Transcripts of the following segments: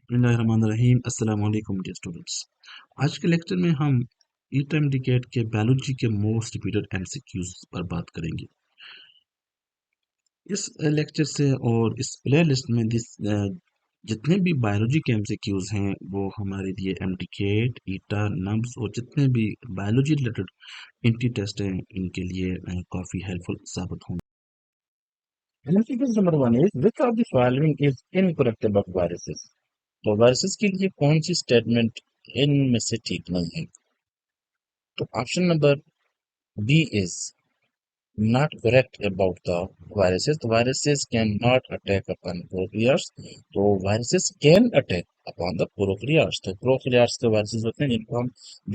बिस्मिल्लाहिर्रहमानिर्रहीम। अस्सलाम वालेकुम डियर स्टूडेंट्स। आज के लेक्चर में हम ईटम इंडिकेट के बायोलॉजी के मोस्ट रिपीटेड एमसीक्यूज पर बात करेंगे। इस लेक्चर से और इस प्ले लिस्ट में जितने भी बायोलॉजी के एमसीक्यूज हैं वो हमारे लिए एमडीकेट ईटा नम्स और जितने भी बायोलॉजी रिलेटेड इंटी टेस्ट हैं इनके लिए काफ़ी हेल्पफुल साबित होंगे। MCQs number 1 is which of the following is incorrect about viruses. तो वायरसेस के लिए कौन सी स्टेटमेंट इनमें से ठीक नहीं है? तो option number B is not correct about the viruses. तो viruses cannot attack upon prokaryotes. तो viruses can attack upon the prokaryotes. तो प्रोकैरियोट्स के वायरसेस होते हैं जिनको हम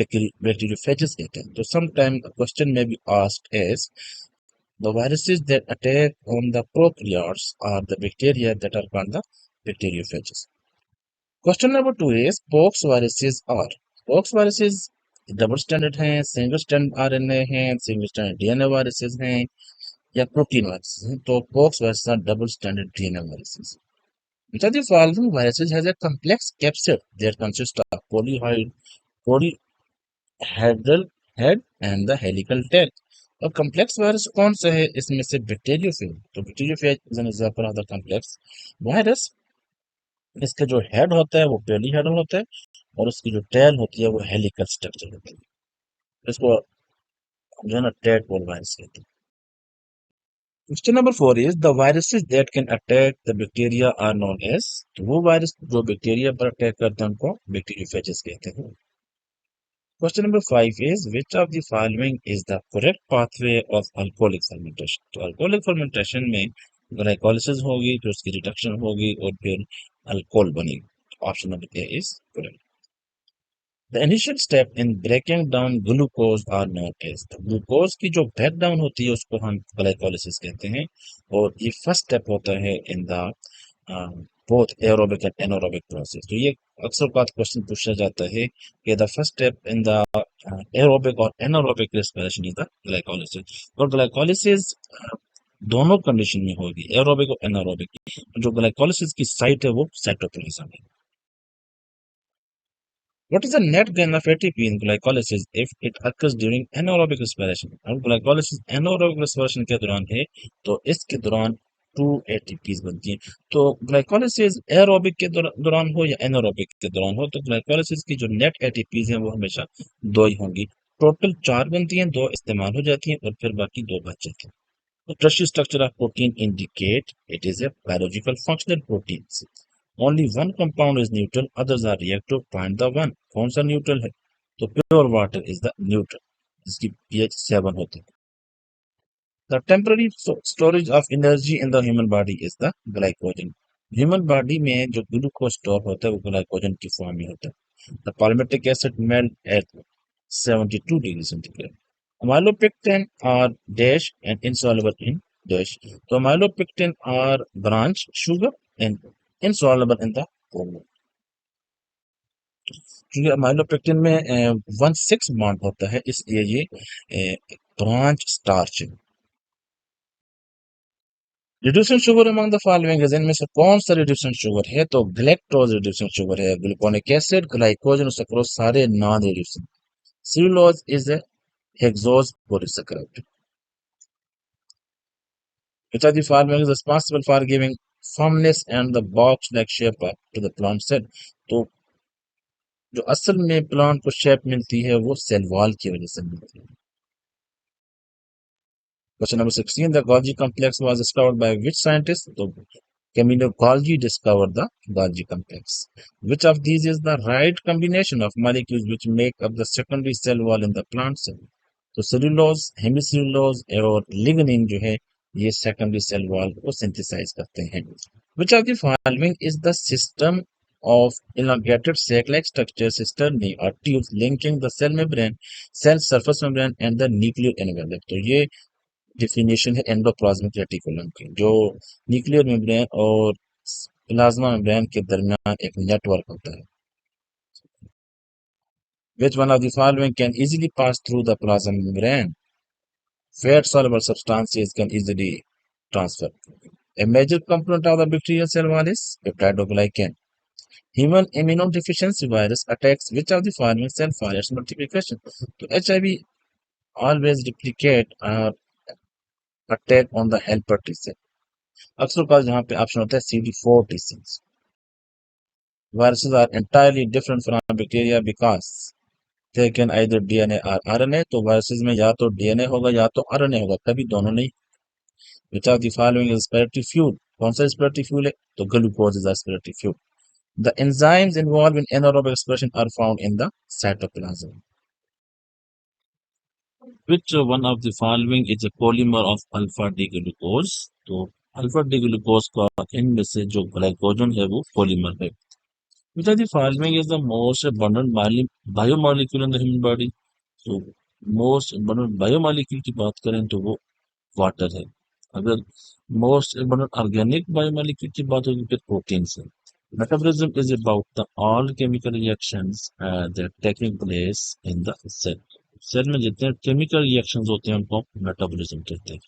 बैक्टीरियोफेजेस कहते हैं। तो समटाइम क्वेश्चन में भी asked is the viruses that attack on the prokaryotes are the bacteria that are called the bacteriophages. Question number 2 is pox viruses are pox viruses double standard हैं, सिंगल स्टैंडर्ड आरएनए हैं, single standard DNA viruses हैं या protein viruses हैं। तो pox viruses are double standard DNA viruses. Which of the following viruses has a complex capsid that consists of polyhedral head and the helical tail? और complex virus कौन सा है इसमें से? बैक्टीरियोफेज। तो bacteriophage is an example of the complex virus. इसका जो head होता है वो पेलीहेड्रल होता है और उसकी जो टेल होती है वो हेलिकल स्ट्रक्चर होती है। इसको हम जो है ना टेडपोल वायरस कहते हैं। Question number 4 is the viruses that can attack the bacteria are known as. तो वो वायरस जो बैक्टीरिया पर अटैक करते हैं उनको बैक्टीरियोफेजेस कहते हैं। Question number 5 is which of the following is the correct pathway of alcoholic fermentation? तो alcoholic fermentation में glycolysis होगी, फिर उसकी reduction होगी और फिर alcohol बनेगी। Option number A is correct. The initial step in breaking down glucose are known as। तो glucose की जो break down होती है उसको हम glycolysis कहते हैं और ये first step होता है in the both aerobic and anaerobic process। तो ये अक्सर बात क्वेश्चन पूछा जाता है कि the first step in the aerobic और anaerobic respiration is the glycolysis. और ग्लाइकोलिसिस दोनों कंडीशन में होगी, एरोबिक और एनारोबिक। जो ग्लाइकोलिसिस की साइट है वो साइटोप्लाज्म है। What is the net gain of ATP in glycolysis if it occurs during anaerobic respiration? अब ग्लाइकोलिसिस anaerobic respiration के दौरान है तो इसके दौरान 2 ATPs बनती हैं। तो ग्लाइकोलिसिस एरोबिक के दौरान हो या एनारोबिक के दौरान हो तो ग्लाइकोलिसिस की जो नेट ATPs हैं वो हमेशा 2 ही होंगी। टोटल 4 बनती हैं, 2 इस्तेमाल हो जाती हैं और फिर बाकी 2 बच जाती हैं। The tertiary structure of protein indicate it is a biological functional protein. Only one compound is neutral, others are reactive. Find the one. कौन सा न्यूट्रल है? तो pure water is the neutral, जिसकी pH 7 होती है। The temporary storage of energy in the human body is the glycogen. Human body में जो glucose store होता है वो ग्लाइकोजन की फॉर्म में होता है। The palmitic acid melt at 72 degree centigrade. Amylopectin are dash and insoluble in dash. So amylopectin are branch sugar and insoluble in the hormone। क्योंकि अमाइलोपेक्टिन में 1,6 बॉन्ड होता है इसलिए ये ब्रांच स्टार्च है। Reducing sugar among the following is, इनमें से कौन सा रिड्यूसिंग शुगर है? तो ग्लैक्टोज रिड्यूसिंग शुगर है। ग्लूकोनिक एसिड, ग्लाइकोजन और सुक्रोज सारे non reducing. Cellulose is a hexose polysaccharide. Which of the following is responsible for giving firmness and the box-like shape to the plant cell? तो जो असल में plant को shape मिलती है वो सेल वॉल की वजह से मिलती है। Question number 16. The Golgi complex was discovered by which scientist? So, Camillo Golgi discovered the Golgi complex. Which of these is the right combination of molecules which make up the secondary cell wall in the plant cell? तो cellulose, hemicellulose और lignin जो है ये secondary cell wall को synthesise करते हैं। Which of the following is the system of elongated sac-like structure, cisternae or tubes linking the cell membrane, cell surface membrane and the nuclear envelope? तो ये definition है endoplasmic reticulum की, जो nuclear membrane और plasma membrane के दरमियान एक network होता है। Which one of the following can easily pass through the plasma membrane? Fat soluble substances can easily transfer. A major component of the bacterial cell wall is peptidoglycan. Human immunodeficiency virus attacks which of the following cell for its multiplication? तो HIV always replicate or attack on the helper T cell. अक्सर का यहाँ पे option होता है CD4 T cells. Viruses are entirely different from bacteria because they can either DNA or RNA. तो viruses में या तो DNA होगा या तो RNA होगा, कभी दोनों नहीं. Which of the following is respiratory fuel? कौन सा respiratory fuel है? तो glucose is respiratory fuel. The enzymes involved in anaerobic expression are found in the cytoplasm. Which one of the following is a polymer of alpha D glucose? तो alpha D glucose का इनमें से जो glycogen है वो polymer है. Which of the following is the most abundant biomolecule in the human body? तो most abundant biomolecule की बात करें तो वो वाटर है. अगर मोस्ट abundant organic biomolecule की बात होगी फिर प्रोटीन है. Metabolism is about the all chemical reactions that taking place in the cell. Cell में जितने केमिकल रिएक्शंस होते हैं उनको मेटाबॉलिज्म कहते हैं.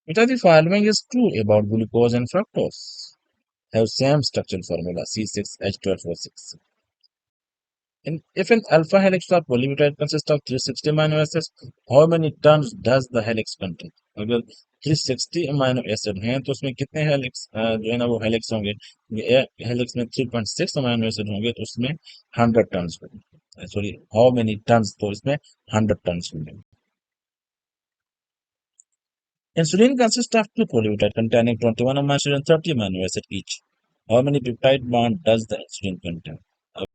Which of the following is true about glucose and fructose? Have same structural formula C6H12O6. If an alpha helix or polypeptide consists of 360 amino acids, how many turns does the helix contain? अगर 360 amino acid हैं तो उसमें कितने helix जो है ना वो helix होंगे. हेलिक्स में 3.6 अमाइनो एसिड होंगे तो उसमें 100 टर्न्स होंगे. सॉरी, हाउ मेनी टर्न्स, तो इसमें 100 टर्न्स होंगे. Insulin consists of two polypeptides containing 21 amino acids and 30 amino acids each. How many peptide bond does the insulin contain? अब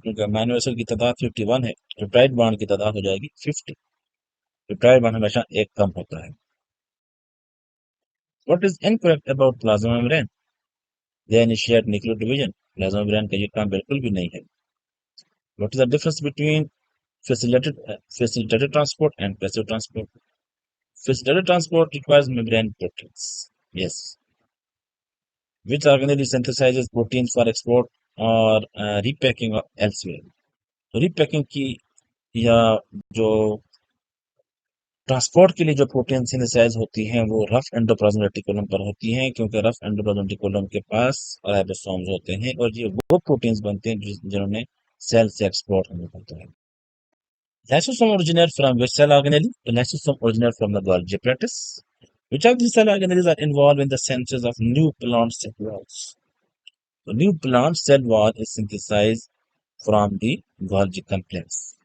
क्योंकि अमीनो एसिड की तादाद 51 है, पेप्टाइड बॉन्ड की तादाद हो जाएगी 50. पेप्टाइड बॉन्ड हमेशा एक कम होता है. What is incorrect about plasma membrane? They initiate nuclear division. Plasma membrane का ये काम बिल्कुल भी नहीं है. What is the difference between facilitated transport and passive transport? Facilitated transport requires membrane proteins. Yes. Which organelle synthesizes proteins for export or repacking elsewhere? तो repacking की या जो ट्रांसपोर्ट के लिए जो प्रोटीन सिंथेसाइज होती हैं वो रफ एंडोप्लाज्मिक रेटिकुलम पर होती हैं, क्योंकि रफ एंडोप्लाज्मिक रेटिकुलम के पास राइबोसोम्स होते हैं और ये वो प्रोटीन्स बनते हैं जिन्होंने सेल से एक्सपोर्ट होना होता है. Lysosome originate from which cell organelle? The lysosome originate from the Golgi apparatus. Which of these cell organelles are involved in the synthesis of new plant cell walls? The new plant cell wall is synthesized from the Golgi complex.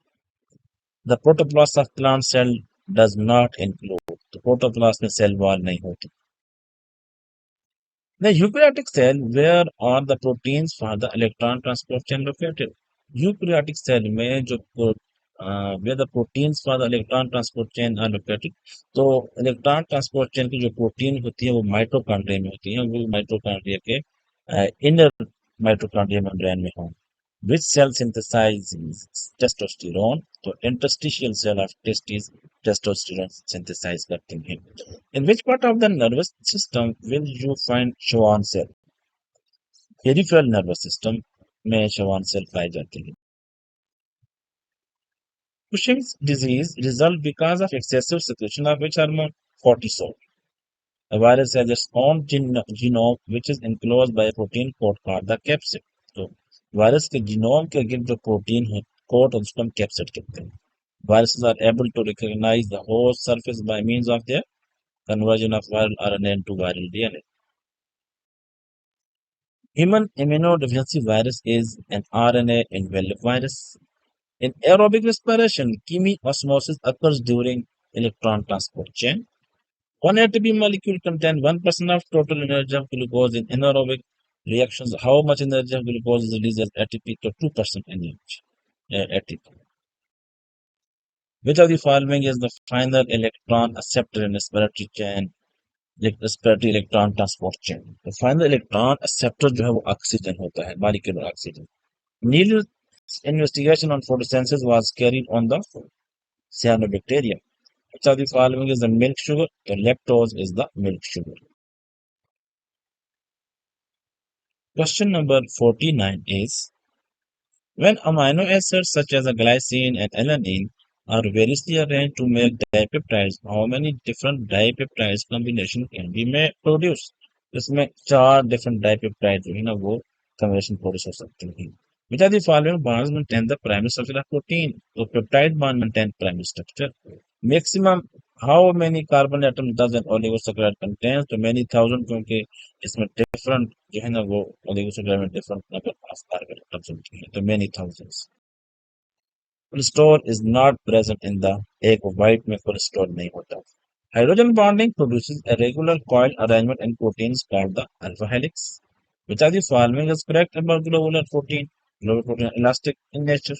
The protoplast of plant cell does not include. तो protoplast में cell wall नहीं होती. The eukaryotic cell, where are the proteins for the electron transport chain located? Eukaryotic cell में जो where the proteins for the electron transport chain are located. तो electron transport chain की जो protein होती है वो माइटोकॉन्ड्रिया में होती है, वो माइटोकॉन्ड्रिया के इनर माइटोकॉन्ड्रिया मेम्ब्रेन में हों. Which cell synthesizes testosterone? तो interstitial cell of testes testosterone synthesize करते हैं. In which part of the nervous system will you find Schwann cell? Peripheral nervous system में Schwann cell पाए जाते हैं. Cushing's disease result because of excessive secretion of which hormone? Cortisol. A virus has its own genome which is enclosed by a protein coat called the capsid. तो virus के genome के गिर्द जो protein coat है उसको हम capsid कहते हैं. Viruses are able to recognize the host surface by means of their conversion of viral RNA into viral DNA. Human immunodeficiency virus is an RNA enveloped virus. In aerobic respiration, chemiosmosis occurs during electron transport chain. One ATP molecule contains 1% of total energy of glucose in anaerobic reactions. How much energy of glucose is released as ATP? To 2% energy ATP. Which of the following is the final electron acceptor in respiratory chain? respiratory electron transport chain. The final electron acceptor जो है वो oxygen होता है, molecular oxygen. Needle investigation on photosynthesis was carried on the cyanobacteria. Which of the following is the milk sugar? The lactose is the milk sugar. Question number 49 is, when amino acids such as a glycine and alanine are variously arranged to make dipeptides, how many different dipeptides combination can be produced? इसमें 4 different dipeptides जो है ना वो conversion process हो सकती है. Which are the following bonds maintain the primary structure of protein? तो peptide bond maintain primary structure. Maximum how many carbon atom does an oligosaccharide contains? तो many thousand क्योंकि इसमें different जो है ना वो oligosaccharide में different number of carbon atoms होती है तो many thousands. Cholesterol is not present in the egg white में cholesterol नहीं होता. Hydrogen bonding produces a regular coil arrangement in proteins called the alpha helix. Which are the following is correct about globular protein? Globular protein are elastic in nature.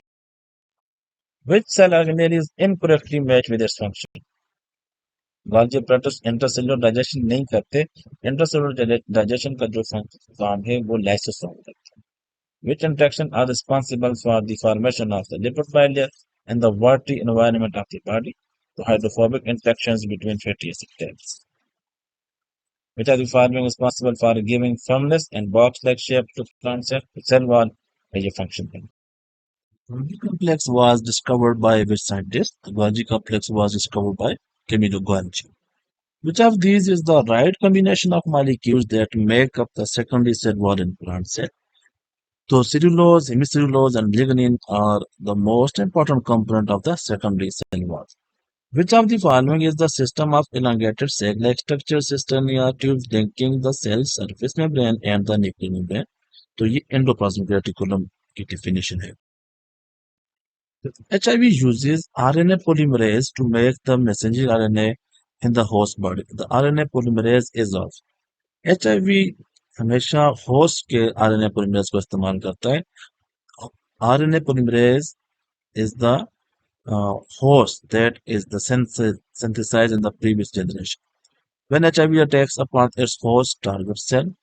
Which cell organelle is incorrectly matched with its function? Golgi apparatus intercellular digestion नहीं करते. Intercellular digestion का जो काम है वो lysosome करते हैं. Which interaction are responsible for the formation of the lipid bilayer and the watery environment of the body? The hydrophobic interactions between fatty acid tails. Which are the following responsible for giving firmness and box-like shape to plant cell wall as a function? Golgi complex was discovered by which scientist? The Golgi complex was discovered by Camillo Golgi. Which of these is the right combination of molecules that make up the secondary cell wall in plant cell? So cellulose, hemicellulose, and lignin are the most important component of the secondary cell wall. Which of the following is the system of elongated sac-like structure cisternia tubes linking the cell surface membrane and the nuclear membrane? तो ये endoplasmic reticulum की definition है. HIV uses RNA polymerase to make the messenger RNA in the host body. The RNA polymerase is of HIV हमेशा host के RNA polymerase को इस्तेमाल करता है. RNA polymerase is the host that is the synthesized in the previous generation. When HIV attacks upon its host target cell,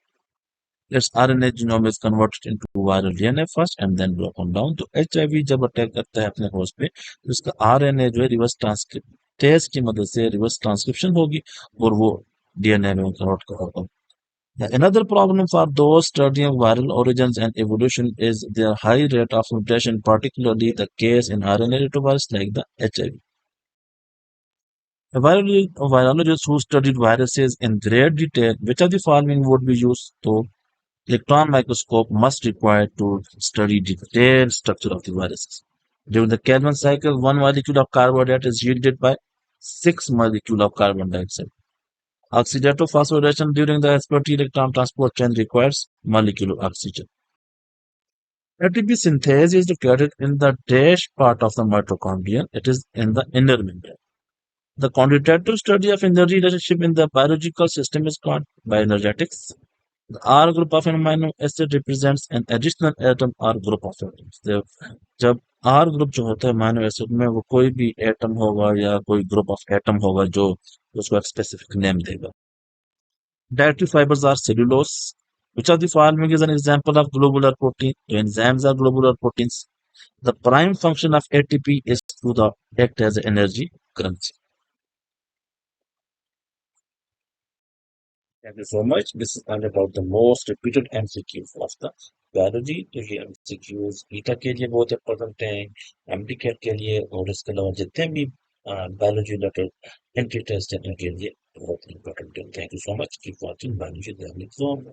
its RNA genome is converted into viral DNA first and then broken down. तो HIV जब attack करता है अपने host पे तो उसका RNA जो है रिवर्स ट्रांसक्रिप्टेज की मदद से रिवर्स ट्रांसक्रिप्शन होगी और वो DNA में कन्वर्ट होगा. Another problem for those studying viral origins and evolution is their high rate of mutation, particularly the case in RNA retrovirus like the HIV. A virologist who studied viruses in great detail, which of the following would be used? So, electron microscope must require to study detailed structure of the viruses. During the Kalman cycle, 1 molecule of carbohydrate is yielded by 6 molecules of carbon dioxide. Oxidative phosphorylation during the sp electron transport chain requires molecule of oxygen. ATP synthase is located in the dash part of the mitochondrion. It is in the inner membrane. The quantitative study of energy relationship in the biological system is called bioenergetics. The R group of an amino acid represents an additional atom or group of atoms. जब R group जो होता है amino acid में वो कोई भी atom होगा या कोई ग्रुप ऑफ एटम होगा जो उसको एक स्पेसिफिक नेम देगा. Dietary fibers are cellulose. Which of the following is an example of globular protein? The enzymes are globular proteins. The prime function of ATP is to act as an energy currency. Thank you so much. This is all about the most repeated MCQs of the biology. तो ये MCQs beta के लिए बहुत important हैं, MDCAT के लिए और इसके अलावा जितने भी biology related entry test हैं उनके लिए बहुत इंपॉर्टेंट है. Thank you so much. Keep watching Biology Learning Zone.